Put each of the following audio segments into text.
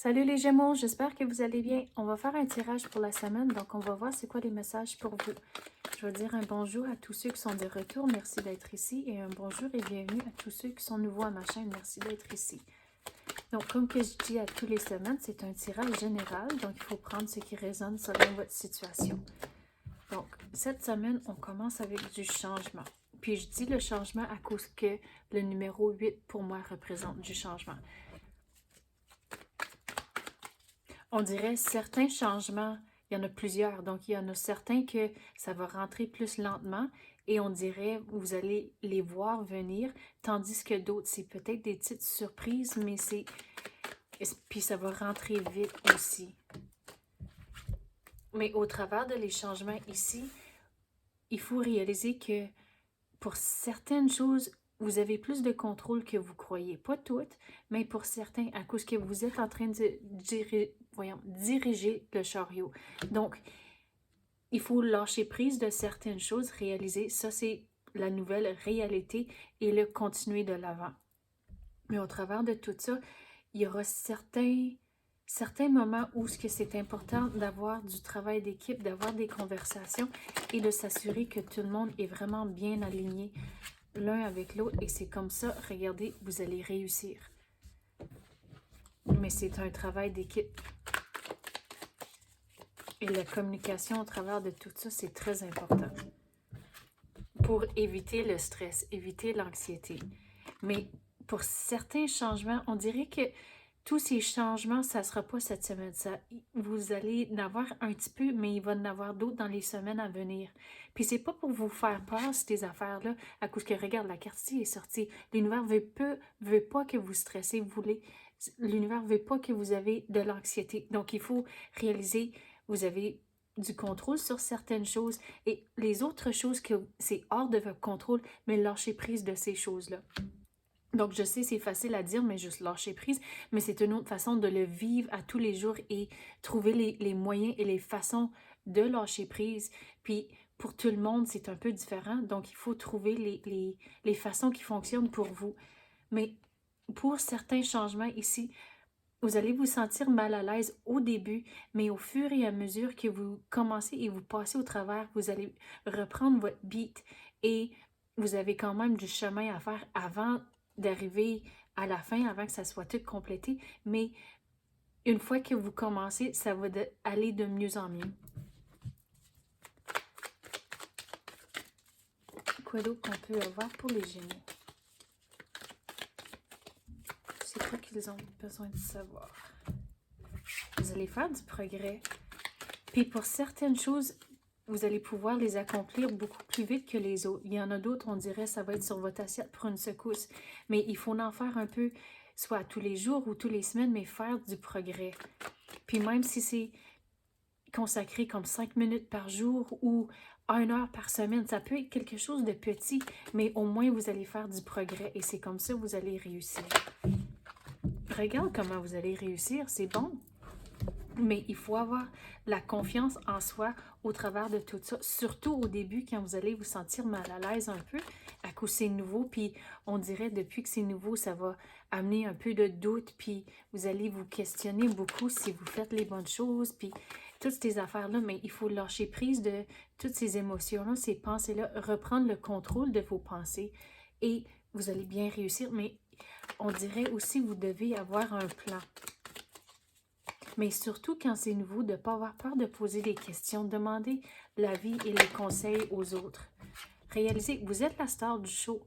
Salut les Gémeaux, j'espère que vous allez bien. On va faire un tirage pour la semaine, donc on va voir c'est quoi les messages pour vous. Je vais dire un bonjour à tous ceux qui sont de retour, merci d'être ici, et un bonjour et bienvenue à tous ceux qui sont nouveaux à ma chaîne, merci d'être ici. Donc comme que je dis à toutes les semaines, c'est un tirage général, donc il faut prendre ce qui résonne selon votre situation. Donc cette semaine, on commence avec du changement. Puis je dis le changement à cause que le numéro 8 pour moi représente du changement. On dirait certains changements, il y en a plusieurs, donc il y en a certains que ça va rentrer plus lentement et on dirait vous allez les voir venir, tandis que d'autres, c'est peut-être des petites surprises, mais c'est... Puis ça va rentrer vite aussi. Mais au travers de les changements ici, il faut réaliser que pour certaines choses, vous avez plus de contrôle que vous croyez. Pas toutes, mais pour certains, à cause que vous êtes en train de diriger le chariot. Donc, il faut lâcher prise de certaines choses, réaliser, ça c'est la nouvelle réalité et le continuer de l'avant. Mais au travers de tout ça, il y aura certains moments où c'est important d'avoir du travail d'équipe, d'avoir des conversations et de s'assurer que tout le monde est vraiment bien aligné l'un avec l'autre. Et c'est comme ça, regardez, vous allez réussir. Mais c'est un travail d'équipe. Et la communication au travers de tout ça, c'est très important. Pour éviter le stress, éviter l'anxiété. Mais pour certains changements, on dirait que tous ces changements, ça ne sera pas cette semaine. Vous allez en avoir un petit peu, mais il va en avoir d'autres dans les semaines à venir. Puis c'est pas pour vous faire peur, ces affaires-là, à cause que, regarde, la carte est sortie. L'univers veut pas que vous stressez. L'univers veut pas que vous avez de l'anxiété. Donc, il faut réaliser, vous avez du contrôle sur certaines choses et les autres choses que c'est hors de votre contrôle, mais lâchez prise de ces choses-là. Donc, je sais, c'est facile à dire, mais juste lâcher prise, mais c'est une autre façon de le vivre à tous les jours et trouver les moyens et les façons de lâcher prise. Puis, pour tout le monde, c'est un peu différent, donc il faut trouver les façons qui fonctionnent pour vous. Mais pour certains changements ici, vous allez vous sentir mal à l'aise au début, mais au fur et à mesure que vous commencez et vous passez au travers, vous allez reprendre votre beat et vous avez quand même du chemin à faire avant d'arriver à la fin, avant que ça soit tout complété. Mais une fois que vous commencez, ça va aller de mieux en mieux. Quoi d'autre qu'on peut avoir pour les Gémeaux? C'est quoi qu'ils ont besoin de savoir? Vous allez faire du progrès. Puis pour certaines choses, vous allez pouvoir les accomplir beaucoup plus vite que les autres. Il y en a d'autres, on dirait, ça va être sur votre assiette pour une secousse. Mais il faut en faire un peu, soit tous les jours ou tous les semaines, mais faire du progrès. Puis même si c'est consacré comme 5 minutes par jour ou 1 heure par semaine, ça peut être quelque chose de petit, mais au moins vous allez faire du progrès et c'est comme ça que vous allez réussir. Regarde comment vous allez réussir, c'est bon. Mais il faut avoir la confiance en soi au travers de tout ça, surtout au début quand vous allez vous sentir mal à l'aise un peu, à cause c'est nouveau, puis on dirait depuis que c'est nouveau, ça va amener un peu de doute, puis vous allez vous questionner beaucoup si vous faites les bonnes choses, puis toutes ces affaires-là, mais il faut lâcher prise de toutes ces émotions-là, ces pensées-là, reprendre le contrôle de vos pensées et vous allez bien réussir, mais on dirait aussi que vous devez avoir un plan. Mais surtout quand c'est nouveau, de ne pas avoir peur de poser des questions, demander l'avis et les conseils aux autres. Réalisez, vous êtes la star du show.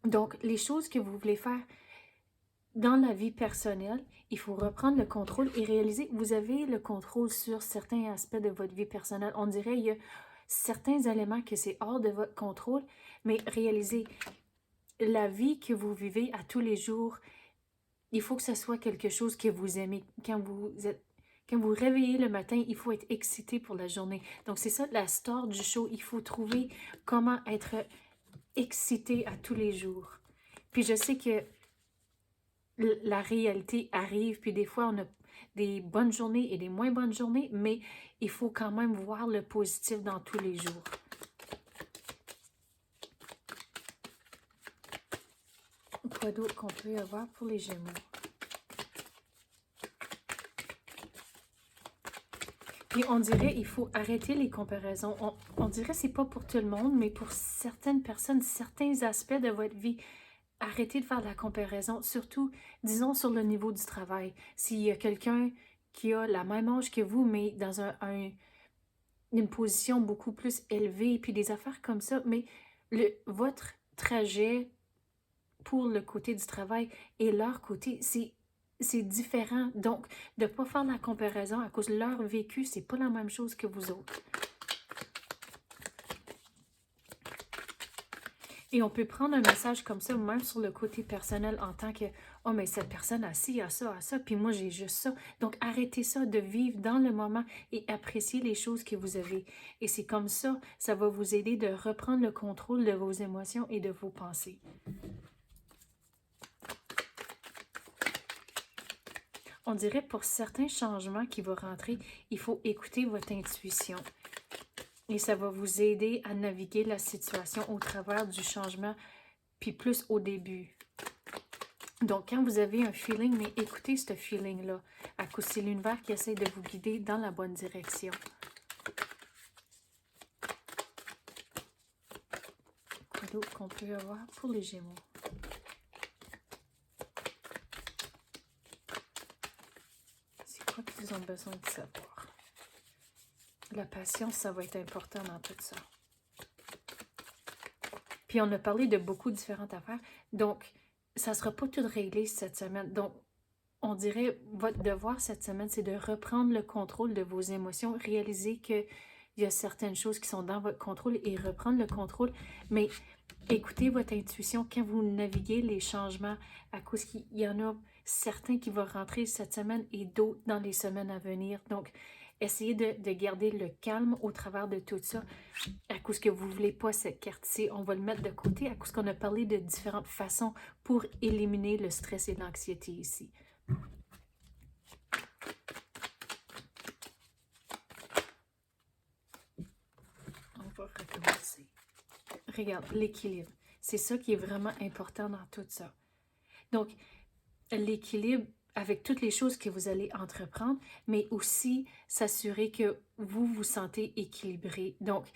Donc, les choses que vous voulez faire dans la vie personnelle, il faut reprendre le contrôle et réaliser que vous avez le contrôle sur certains aspects de votre vie personnelle. On dirait qu'il y a certains éléments que c'est hors de votre contrôle, mais réalisez, la vie que vous vivez à tous les jours, il faut que ce soit quelque chose que vous aimez. Quand vous réveillez le matin, il faut être excité pour la journée. Donc, c'est ça la star du show. Il faut trouver comment être excité à tous les jours. Puis, je sais que la réalité arrive, puis des fois, on a des bonnes journées et des moins bonnes journées, mais il faut quand même voir le positif dans tous les jours. Quoi d'autre qu'on peut avoir pour les Gémeaux? Puis on dirait il faut arrêter les comparaisons. On dirait c'est pas pour tout le monde, mais pour certaines personnes, certains aspects de votre vie, arrêtez de faire de la comparaison, surtout, disons, sur le niveau du travail. S'il y a quelqu'un qui a la même âge que vous, mais dans une position beaucoup plus élevée, puis des affaires comme ça, mais votre trajet pour le côté du travail et leur côté, c'est différent. Donc, de ne pas faire la comparaison à cause de leur vécu, c'est pas la même chose que vous autres. Et on peut prendre un message comme ça, même sur le côté personnel, en tant que « Oh, mais cette personne a ci, a ça, puis moi j'ai juste ça. » Donc, arrêtez ça de vivre dans le moment et apprécier les choses que vous avez. Et c'est comme ça, ça va vous aider de reprendre le contrôle de vos émotions et de vos pensées. On dirait pour certains changements qui vont rentrer, il faut écouter votre intuition. Et ça va vous aider à naviguer la situation au travers du changement, puis plus au début. Donc, quand vous avez un feeling, mais écoutez ce feeling-là, à cause c'est l'univers qui essaie de vous guider dans la bonne direction. Quoi d'autre qu'on peut avoir pour les Gémeaux? C'est quoi qu'ils ont besoin de savoir? La patience, ça va être important dans tout ça. Puis on a parlé de beaucoup de différentes affaires. Donc, ça ne sera pas tout réglé cette semaine. Donc, on dirait, votre devoir cette semaine, c'est de reprendre le contrôle de vos émotions, réaliser qu'il y a certaines choses qui sont dans votre contrôle et reprendre le contrôle. Mais écoutez votre intuition quand vous naviguez les changements, à cause qu'il y en a certains qui vont rentrer cette semaine et d'autres dans les semaines à venir. Donc, essayez de garder le calme au travers de tout ça, à cause que vous ne voulez pas cette carte-ci. On va le mettre de côté, à cause qu'on a parlé de différentes façons pour éliminer le stress et l'anxiété ici. On va recommencer. Regarde, l'équilibre. C'est ça qui est vraiment important dans tout ça. Donc, l'équilibre avec toutes les choses que vous allez entreprendre, mais aussi s'assurer que vous vous sentez équilibré. Donc,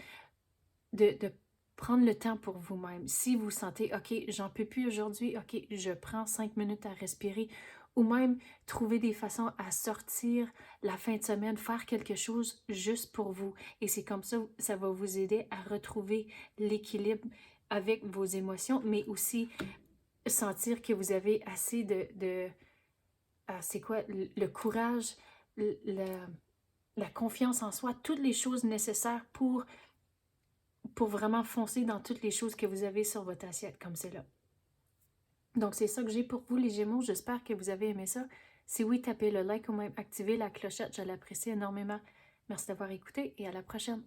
de prendre le temps pour vous-même. Si vous sentez, OK, j'en peux plus aujourd'hui, OK, je prends 5 minutes à respirer, ou même trouver des façons à sortir la fin de semaine, faire quelque chose juste pour vous. Et c'est comme ça, ça va vous aider à retrouver l'équilibre avec vos émotions, mais aussi sentir que vous avez assez c'est quoi, le courage, la confiance en soi, toutes les choses nécessaires pour vraiment foncer dans toutes les choses que vous avez sur votre assiette, comme c'est là. Donc, c'est ça que j'ai pour vous, les Gémeaux. J'espère que vous avez aimé ça. Si oui, tapez le like ou même activez la clochette. Je l'apprécie énormément. Merci d'avoir écouté et à la prochaine.